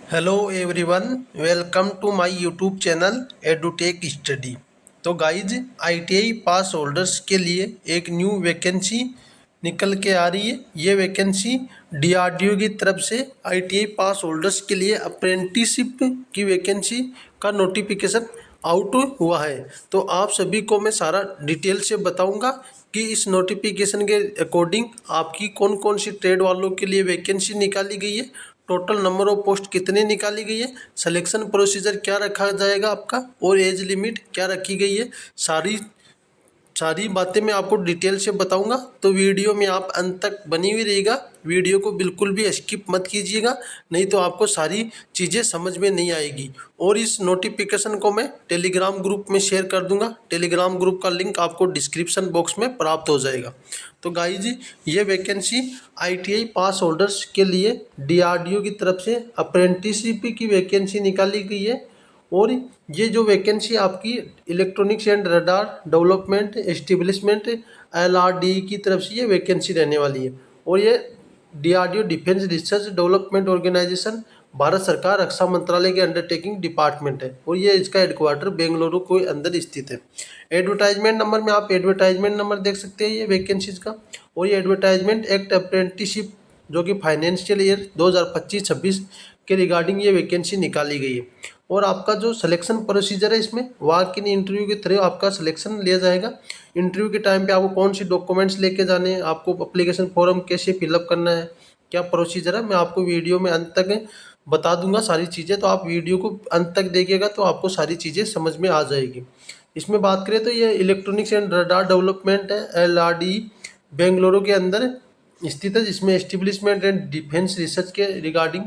Hello everyone, welcome to my YouTube channel Edutech study. तो guys, ITI pass holders के लिए एक new vacancy निकल के आ रही है। ये वैकेंसी डीआरडीओ की तरफ से आईटीआई पास होल्डर्स के लिए अप्रेंटिसशिप की वैकेंसी का नोटिफिकेशन आउट हुआ है। तो आप सभी को मैं सारा डिटेल से बताऊंगा कि इस नोटिफिकेशन के अकॉर्डिंग आपकी कौन कौन सी ट्रेड वालों के लिए वैकेंसी निकाली गई है, टोटल नंबर ऑफ पोस्ट कितनी निकाली गई है, सिलेक्शन प्रोसीजर क्या रखा जाएगा आपका, और एज लिमिट क्या रखी गई है। सारी सारी बातें मैं आपको डिटेल से बताऊंगा। तो वीडियो में आप अंत तक बनी हुई रहिएगा। वीडियो को बिल्कुल भी स्किप मत कीजिएगा, नहीं तो आपको सारी चीज़ें समझ में नहीं आएगी। और इस नोटिफिकेशन को मैं टेलीग्राम ग्रुप में शेयर कर दूंगा। टेलीग्राम ग्रुप का लिंक आपको डिस्क्रिप्शन बॉक्स में प्राप्त हो जाएगा। तो गाइज, ये वैकेंसी आईटीआई पास होल्डर्स के लिए डीआरडीओ की तरफ से अप्रेंटिसशिप की वैकेंसी निकाली गई है। और ये जो वैकेंसी आपकी electronics and radar development establishment LRD की तरफ से ये वैकेंसी रहने वाली है। और ये DRDO defence research development organisation Bharat सरकार रक्षा मंत्रालय के अंडरटेकिंग डिपार्टमेंट है। और ये इसका हेडक्वार्टर बेंगलुरु के अंदर स्थित है। एडवर्टाइजमेंट नंबर में आप एडवर्टाइजमेंट नंबर देख सकते हैं ये वैकेंसीज का। और ये एडवर्टाइजमेंट एक्ट अप्रेंटिसशिप जो कि फाइनेंशियल ईयर 2025-26 के रिगार्डिंग ये वैकेंसी निकाली गई है। और आपका जो सिलेक्शन प्रोसीजर है, इसमें वॉक इन इंटरव्यू के थ्रू आपका सिलेक्शन लिया जाएगा। इंटरव्यू के टाइम पे आपको कौन सी डॉक्यूमेंट्स लेके जाने हैं, आपको एप्लीकेशन फॉर्म कैसे फिलअप करना है, क्या प्रोसीजर है, मैं आपको वीडियो में अंत तक बता दूंगा सारी चीज़ें। तो आप वीडियो को अंत तक देखिएगा तो आपको सारी चीज़ें समझ में आ जाएगी। इसमें बात करें तो ये इलेक्ट्रॉनिक्स एंड रडार डेवलपमेंट है, एलआरडी, बेंगलुरु के अंदर स्थित है, जिसमें एस्टेब्लिशमेंट एंड डिफेंस रिसर्च के रिगार्डिंग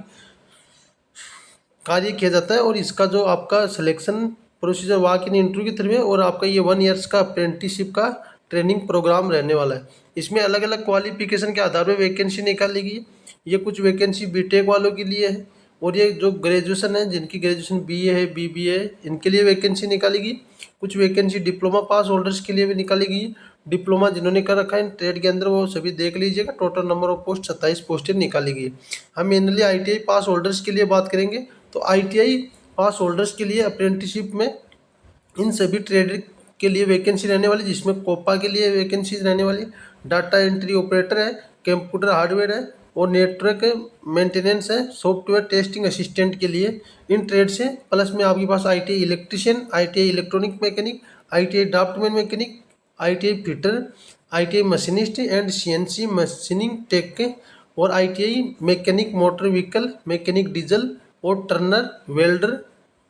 कार्य किया जाता है। और इसका जो आपका selection procedure walk in interview के थ्रू है। और आपका ये 1 ईयर्स का अप्रेंटिसशिप का ट्रेनिंग प्रोग्राम रहने वाला है। इसमें अलग अलग क्वालिफिकेशन के आधार पर वैकेंसी निकाली गई है। ये कुछ वैकेंसी बीटेक वालों के लिए है। और ये जो ग्रेजुएशन है, जिनकी ग्रेजुएशन बीए है, बीबीए है, इनके लिए वैकेंसी निकाली गई। कुछ वैकेंसी डिप्लोमा पास होल्डर्स के लिए भी निकाली गई है। डिप्लोमा जिन्होंने कर रखा है ट्रेड के अंदर वो सभी देख लीजिएगा। टोटल नंबर ऑफ पोस्ट 27 पोस्टें निकाली गई है। हम मेनली आईटीआई पास होल्डर्स के लिए बात करेंगे। तो आईटीआई पास होल्डर्स के लिए अप्रेंटिसशिप में इन सभी ट्रेड के लिए वैकेंसी रहने वाली, जिसमें कोपा के लिए वैकेंसीज रहने वाली, डाटा एंट्री ऑपरेटर है, कंप्यूटर हार्डवेयर है, और नेटवर्क मेंटेनेंस है, सॉफ्टवेयर टेस्टिंग असिस्टेंट के लिए इन ट्रेड से। प्लस में आपके पास ITI electrician, ITI electronic mechanic, ITI draughtsman mechanic, ITI fitter, ITI machinist and CNC machining tech, और ITI mechanic motor vehicle mechanic diesel, और टर्नर वेल्डर।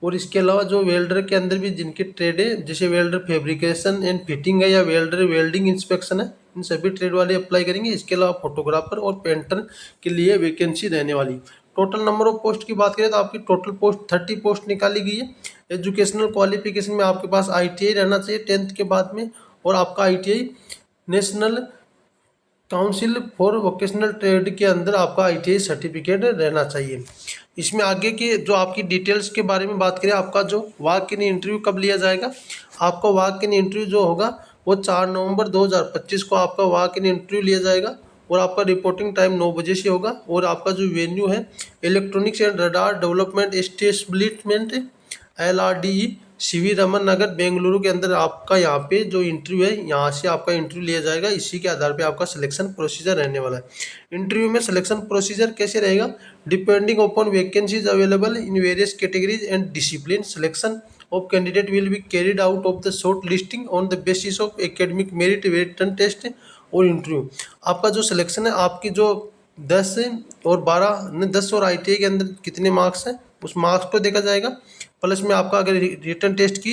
और इसके अलावा जो वेल्डर के अंदर भी जिनकी ट्रेड है, जैसे वेल्डर फैब्रिकेशन एंड फिटिंग है, या वेल्डर वेल्डिंग इंस्पेक्शन है, इन सभी ट्रेड वाले अप्लाई करेंगे। इसके अलावा फोटोग्राफर और पेंटर के लिए वैकेंसी रहने वाली। टोटल नंबर ऑफ पोस्ट की बात करें तो आपकी टोटल पोस्ट 30 पोस्ट निकाली गई है। एजुकेशनल क्वालिफिकेशन में आपके पास आईटीआई रहना चाहिए 10th के बाद में। और आपका ITI national council for vocational trade के अंदर आपका आईटीआई सर्टिफिकेट रहना चाहिए। इसमें आगे की जो आपकी डिटेल्स के बारे में बात करें, आपका जो वॉक इन इंटरव्यू कब लिया जाएगा, आपका वॉक इन इंटरव्यू जो होगा वो 4 नवंबर 2025 को आपका वॉक इन इंटरव्यू लिया जाएगा। और आपका रिपोर्टिंग टाइम 9 बजे से होगा। और आपका जो वेन्यू है, electronics and radar development establishment LRD, CV Raman Nagar, Bengaluru के अंदर आपका यहाँ पे जो इंटरव्यू है, यहाँ से आपका इंटरव्यू लिया जाएगा। इसी के आधार पे आपका सिलेक्शन प्रोसीजर रहने वाला है। इंटरव्यू में सिलेक्शन प्रोसीजर कैसे रहेगा, depending upon vacancies available in various categories and discipline, selection of candidate will be carried out of the short listing on the basis of academic merit, written test और interview. आपका जो selection है, आपकी जो 10 और 12 10 और आईटीआई के अंदर कितने मार्क्स हैं, उस मार्क्स को देखा जाएगा। प्लस में आपका अगर रिटन टेस्ट की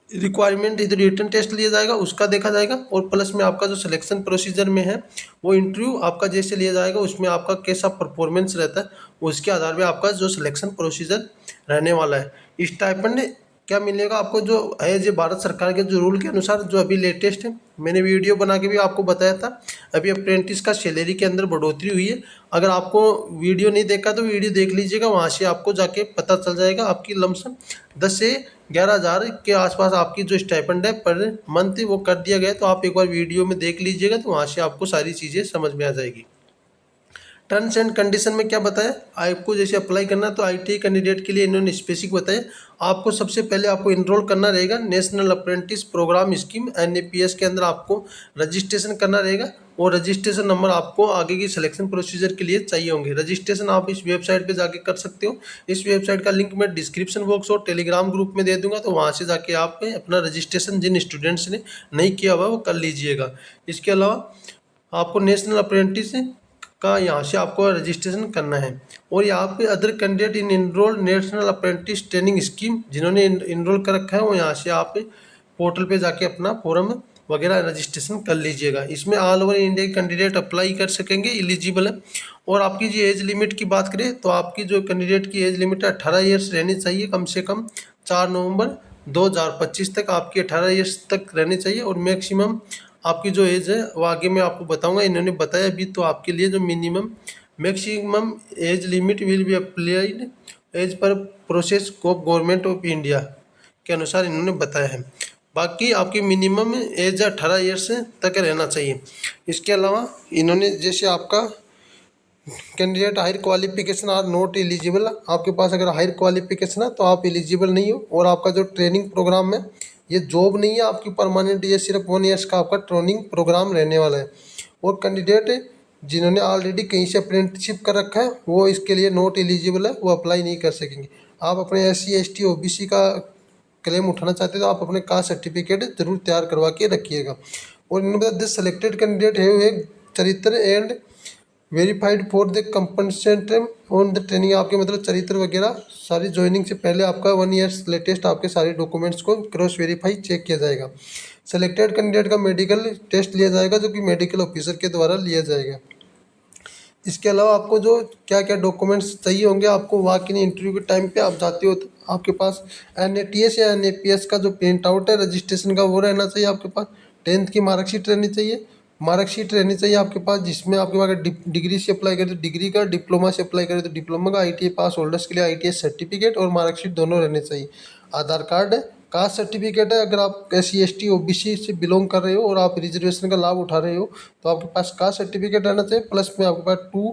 रिक्वायरमेंट इधर रिटन टेस्ट लिया जाएगा, उसका देखा जाएगा। और प्लस में आपका जो सिलेक्शन प्रोसीजर में है, वो इंटरव्यू आपका जैसे लिया जाएगा, उसमें आपका कैसा परफॉर्मेंस रहता है, उसके आधार पे आपका जो सिलेक्शन प्रोसीजर रहने वाला है। स्टाइपेंड क्या मिलेगा आपको, जो है जो भारत सरकार के जो रूल के अनुसार जो अभी लेटेस्ट है, मैंने वीडियो बना के भी आपको बताया था। अभी अप्रेंटिस का सैलरी के अंदर बढ़ोतरी हुई है। अगर आपको वीडियो नहीं देखा तो वीडियो देख लीजिएगा, वहाँ से आपको जाके पता चल जाएगा। आपकी लमसम 10 से 11 हज़ार के आसपास आपकी जो स्टाइपेंड है पर मंथ वो कर दिया गया है। तो आप एक बार वीडियो में देख लीजिएगा, तो वहाँ से आपको सारी चीज़ें समझ में आ जाएगी। टर्म्स एंड कंडीशन में क्या बताया आपको, जैसे अप्लाई करना है तो ITI कैंडिडेट के लिए इन्होंने स्पेसिफिक बताया। आपको सबसे पहले आपको इनरोल करना रहेगा national apprentice programme scheme NAPS के अंदर आपको रजिस्ट्रेशन करना रहेगा, और रजिस्ट्रेशन नंबर आपको आगे की सिलेक्शन प्रोसीजर के लिए चाहिए होंगे। रजिस्ट्रेशन आप इस वेबसाइट पे जाके कर सकते हो। इस वेबसाइट का लिंक मैं डिस्क्रिप्शन बॉक्स और टेलीग्राम ग्रुप में दे दूंगा, तो वहाँ से जाके आप अपना रजिस्ट्रेशन जिन स्टूडेंट्स ने नहीं किया हुआ वो कर लीजिएगा। इसके अलावा आपको नेशनल अप्रेंटिस का यहाँ से आपको रजिस्ट्रेशन करना है। और यहाँ पे other candidate in enrolled national apprentice training scheme जिन्होंने इनरोल कर रखा है वो यहाँ से आप पोर्टल पे जाके अपना फॉर्म वगैरह रजिस्ट्रेशन कर लीजिएगा। इसमें ऑल ओवर इंडिया के कैंडिडेट अप्लाई कर सकेंगे, एलिजिबल है। और आपकी जो एज लिमिट की बात करें तो आपकी जो कैंडिडेट की एज लिमिट है 18 ईयर्स रहनी चाहिए, कम से कम 4 नवंबर 2025 तक आपकी 18 ईयर्स तक रहनी चाहिए। और मैक्सिमम आपकी जो एज है वो आगे मैं आपको बताऊंगा, इन्होंने बताया अभी तो आपके लिए जो minimum maximum age limit will be applied as per process of government of India के अनुसार इन्होंने बताया है। बाकी आपकी मिनिमम एज 18 ईयर्स तक रहना चाहिए। इसके अलावा इन्होंने जैसे आपका candidate higher qualification are not eligible, आपके पास अगर हायर क्वालिफिकेशन है तो आप एलिजिबल नहीं हो। और आपका जो ट्रेनिंग प्रोग्राम है ये जॉब नहीं है आपकी परमानेंट, ये सिर्फ 1 ईयर्स का आपका ट्रेनिंग प्रोग्राम रहने वाला है। और कैंडिडेट जिन्होंने ऑलरेडी कहीं से अप्रेंटिसशिप कर रखा है वो इसके लिए नॉट एलिजिबल है, वो अप्लाई नहीं कर सकेंगे। आप अपने SC ST OBC का क्लेम उठाना चाहते हो तो आप अपने कास्ट सर्टिफिकेट जरूर तैयार करवा के रखिएगा। और इन्होंने बताया दिस सेलेक्टेड कैंडिडेट है चरित्र and verified for the compensation on the training, आपके मतलब चरित्र वगैरह सारी ज्वाइनिंग से पहले आपका 1 ईयर्स लेटेस्ट आपके सारे डॉक्यूमेंट्स को क्रॉस वेरीफाई चेक किया जाएगा। सेलेक्टेड कैंडिडेट का मेडिकल टेस्ट लिया जाएगा जो कि मेडिकल ऑफिसर के द्वारा लिया जाएगा। इसके अलावा आपको जो क्या क्या डॉक्यूमेंट्स चाहिए होंगे, आपको वॉक इन इंटरव्यू के टाइम पे आप जाते हो तो आपके पास NATS या NAPS का जो प्रिंट आउट है रजिस्ट्रेशन का वो रहना चाहिए आपके पास। 10th की मार्कशीट रहनी चाहिए, मार्कशीट रहनी चाहिए आपके पास जिसमें आपके पास अगर डिग्री से अप्लाई करें तो डिग्री का, डिप्लोमा से अप्लाई करें तो डिप्लोमा का, ITI पास होल्डर्स के लिए ITI सर्टिफिकेट और मार्कशीट दोनों रहने चाहिए। आधार कार्ड है, कास्ट सर्टिफिकेट है, अगर आप SC ST OBC से बिलोंग कर रहे हो और आप रिजर्वेशन का लाभ उठा रहे हो तो आपके पास कास्ट सर्टिफिकेट रहना चाहिए, प्लस में आपके पास 2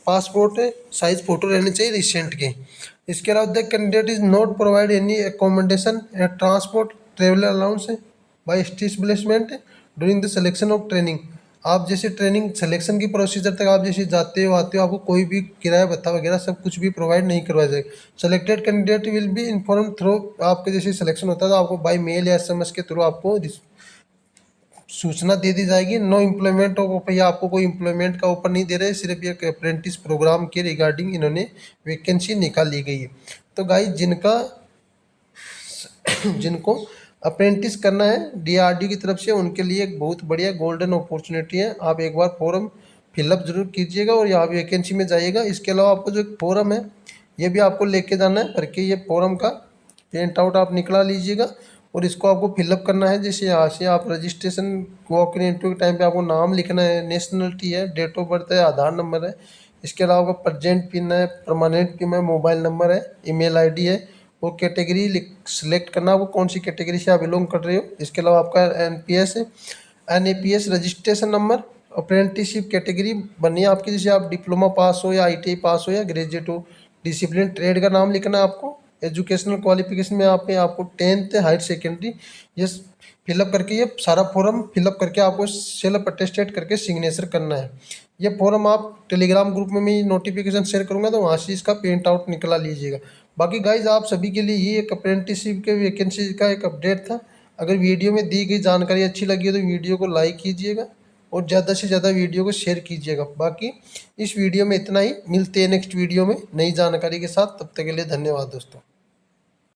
पासपोर्ट साइज फ़ोटो रहने चाहिए रिसेंट के। इसके अलावा the candidate is not provide any accommodation या transport travel allowance by establishment during the selection of training. आप जैसे ट्रेनिंग सिलेक्शन की प्रोसीजर तक आप जैसे जाते हो आते हो आपको कोई भी किराया भत्ता वगैरह सब कुछ भी प्रोवाइड नहीं करवाया जाएगा। Selected candidate will be inform through, आपके जैसे सिलेक्शन होता है तो आपको बाई मेल या SMS के थ्रू आपको सूचना दे दी जाएगी। नो एम्प्लॉयमेंट ऑफ, या आपको कोई एम्प्लॉयमेंट का ऑफर नहीं दे रहे, सिर्फ एक अप्रेंटिस प्रोग्राम के रिगार्डिंग इन्होंने वैकेंसी निकाली गई है। तो गाइस जिनको अप्रेंटिस करना है DRDO की तरफ से उनके लिए एक बहुत बढ़िया गोल्डन अपॉर्चुनिटी है। आप एक बार फॉर्म फिलअप जरूर कीजिएगा और यहाँ वैकेंसी में जाइएगा। इसके अलावा आपको जो एक फॉर्म है ये भी आपको लेके जाना है, भर के ये फॉर्म का प्रिंट आउट आप निकला लीजिएगा और इसको आपको फिलअप करना है। जैसे यहाँ से आप रजिस्ट्रेशन वॉक इन इंटरव्यू के टाइम पे आपको नाम लिखना है, नेशनलिटी है, डेट ऑफ बर्थ है, आधार नंबर है, इसके अलावा आपका प्रेजेंट पिन है, परमानेंट पिन है, मोबाइल नंबर है, ईमेल ID है और कैटेगरी सिलेक्ट करना आपको कौन सी कैटेगरी से आप बिलोंग कर रहे हो। इसके अलावा आपका NPS है, NAPS registration number, apprenticeship category बननी है आपकी, जैसे आप डिप्लोमा पास हो या ITI पास हो या ग्रेजुएट हो। डिसिप्लिन ट्रेड का नाम लिखना है आपको। एजुकेशनल क्वालिफिकेशन में आपको 10th हायर सेकेंडरी ये फिलअप करके ये सारा फॉर्म फिलअप करके आपको सेल्फ अटेस्टेड करके सिग्नेचर करना है। ये फॉर्म आप टेलीग्राम ग्रुप में मैं नोटिफिकेशन शेयर करूंगा तो वहाँ से इसका प्रिंट आउट निकला लीजिएगा। बाकी गाइज आप सभी के लिए ये एक अप्रेंटिसशिप के वैकेंसी का एक अपडेट था। अगर वीडियो में दी गई जानकारी अच्छी लगी हो तो वीडियो को लाइक कीजिएगा और ज़्यादा से ज़्यादा वीडियो को शेयर कीजिएगा। बाकी इस वीडियो में इतना ही, मिलते हैं नेक्स्ट वीडियो में नई जानकारी के साथ। तब तक के लिए धन्यवाद दोस्तों।